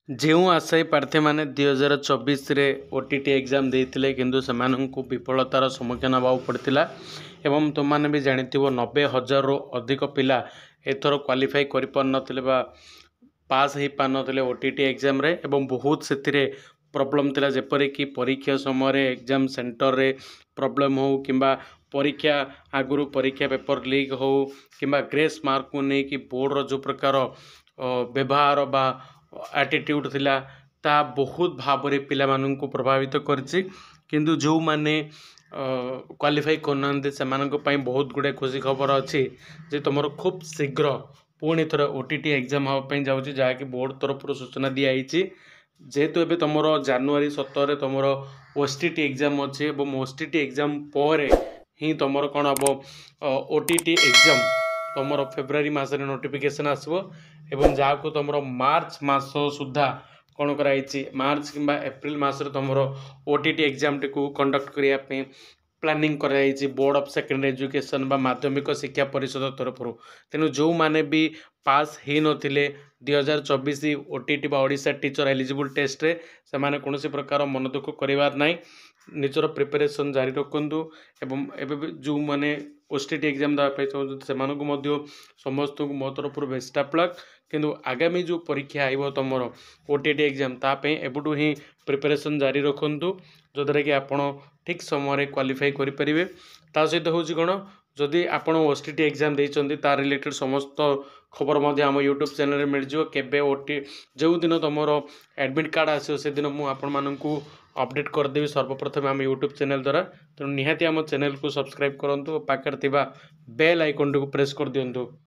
ଯେଉଁ ଆଶାୟୀ ପ୍ରାର୍ଥୀମାନେ 2024ରେ OTT ଏକ୍ଜାମ୍ ଦେଇଥିଲେ କିନ୍ତୁ ସେମାନଙ୍କୁ ବିଫଳତାର ସମ୍ମୁଖୀନ ହେବାକୁ ପଡ଼ିଥିଲା ଏବଂ ତୁମମାନେ ବି ଜାଣିଥିବ 90,000ରୁ ଅଧିକ ପିଲା ଏଥର କ୍ୱାଲିଫାଇ କରିପାରୁନଥିଲେ ବା ପାସ୍ ହେଇପାରୁନଥିଲେ OTT ଏକ୍ଜାମ୍ରେ ଏବଂ ବହୁତ ସେଥିରେ ପ୍ରୋବ୍ଲେମ୍ ଥିଲା, ଯେପରିକି ପରୀକ୍ଷା ସମୟରେ ଏକ୍ଜାମ୍ ସେଣ୍ଟରରେ ପ୍ରୋବ୍ଲେମ୍ ହେଉ କିମ୍ବା ପରୀକ୍ଷା ଆଗରୁ ପରୀକ୍ଷା ପେପର୍ ଲିକ୍ ହେଉ କିମ୍ବା ଗ୍ରେସ୍ ମାର୍କକୁ ନେଇକି ବୋର୍ଡ଼ର ଯେଉଁ ପ୍ରକାର ବ୍ୟବହାର ବା ଆଟିଟ୍ୟୁଡ଼୍ ଥିଲା ତାହା ବହୁତ ଭାବରେ ପିଲାମାନଙ୍କୁ ପ୍ରଭାବିତ କରିଛି। କିନ୍ତୁ ଯେଉଁମାନେ କ୍ୱାଲିଫାଇ କରୁନାହାନ୍ତି ସେମାନଙ୍କ ପାଇଁ ବହୁତ ଗୁଡ଼ିଏ ଖୁସି ଖବର ଅଛି ଯେ ତୁମର ଖୁବ୍ ଶୀଘ୍ର ପୁଣି ଥରେ OTT ଏକ୍ଜାମ୍ ହେବା ପାଇଁ ଯାଉଛି, ଯାହାକି ବୋର୍ଡ଼ ତରଫରୁ ସୂଚନା ଦିଆଯାଇଛି। ଯେହେତୁ ଏବେ ତୁମର ଜାନୁଆରୀ 17ରେ ତୁମର OTT ଏକ୍ଜାମ୍ ଅଛି ଏବଂ OTT ଏକ୍ଜାମ୍ ପରେ ହିଁ ତୁମର କ'ଣ ହେବ OTT ଏକ୍ଜାମ୍ ତୁମର ଫେବୃଆରୀ ମାସରେ ନୋଟିଫିକେସନ୍ ଆସିବ ଏବଂ ଯାହାକୁ ତୁମର ମାର୍ଚ୍ଚ ମାସ ସୁଦ୍ଧା କ'ଣ କରାଯାଇଛି, ମାର୍ଚ୍ଚ କିମ୍ବା ଏପ୍ରିଲ ମାସରେ ତୁମର OTT ଏକ୍ଜାମ୍ଟିକୁ କଣ୍ଡକ୍ଟ କରିବା ପାଇଁ ପ୍ଲାନିଂ କରାଯାଇଛି ବୋର୍ଡ଼ ଅଫ୍ ସେକେଣ୍ଡାରୀ ଏଜୁକେସନ୍ ବା ମାଧ୍ୟମିକ ଶିକ୍ଷା ପରିଷଦ ତରଫରୁ। ତେଣୁ ଯେଉଁମାନେ ବି ପାସ୍ ହେଇନଥିଲେ 2024 OTT ବା ଓଡ଼ିଶା ଟିଚର୍ ଏଲିଜିବୁଲ୍ ଟେଷ୍ଟରେ, ସେମାନେ କୌଣସି ପ୍ରକାର ମନ ଦୁଃଖ କରିବାର ନାହିଁ, ନିଜର ପ୍ରିପାରେସନ୍ ଜାରି ରଖନ୍ତୁ ଏବଂ ଏବେ ବି ଯେଉଁମାନେ OTT ଏକ୍ଜାମ୍ ଦେବା ପାଇଁ ଚାହୁଁଛନ୍ତି ସେମାନଙ୍କୁ ମଧ୍ୟ ସମସ୍ତଙ୍କୁ ମୋ ତରଫରୁ ବେଷ୍ଟ ଅଫ୍ ଲକ୍। କିନ୍ତୁ ଆଗାମୀ ଯେଉଁ ପରୀକ୍ଷା ଆସିବ ତୁମର OTT ଏକ୍ଜାମ୍ ତା ପାଇଁ ଏବେଠୁ ହିଁ ପ୍ରିପାରେସନ୍ ଜାରି ରଖନ୍ତୁ, ଯଦ୍ୱାରା କି ଆପଣ ଠିକ୍ ସମୟରେ କ୍ୱାଲିଫାଇ କରିପାରିବେ। ତା ସହିତ ହେଉଛି କ'ଣ, ଯଦି ଆପଣ OTT ଏକ୍ଜାମ୍ ଦେଇଛନ୍ତି ତା ରିଲେଟେଡ଼୍ ସମସ୍ତ ଖବର ମଧ୍ୟ ଆମ ୟୁଟ୍ୟୁବ୍ ଚ୍ୟାନେଲ୍ରେ ମିଳିଯିବ। କେବେ ଯେଉଁଦିନ ତୁମର ଆଡ଼ମିଟ୍ କାର୍ଡ଼ ଆସିବ ସେଦିନ ମୁଁ ଆପଣମାନଙ୍କୁ ଅପଡ଼େଟ୍ କରିଦେବି ସର୍ବପ୍ରଥମେ ଆମ ୟୁଟ୍ୟୁବ୍ ଚ୍ୟାନେଲ୍ ଦ୍ୱାରା। ତେଣୁ ନିହାତି ଆମ ଚ୍ୟାନେଲ୍କୁ ସବସ୍କ୍ରାଇବ୍ କରନ୍ତୁ ଓ ପାଖରେ ଥିବା ବେଲ୍ ଆଇକନ୍ଟିକୁ ପ୍ରେସ୍ କରିଦିଅନ୍ତୁ।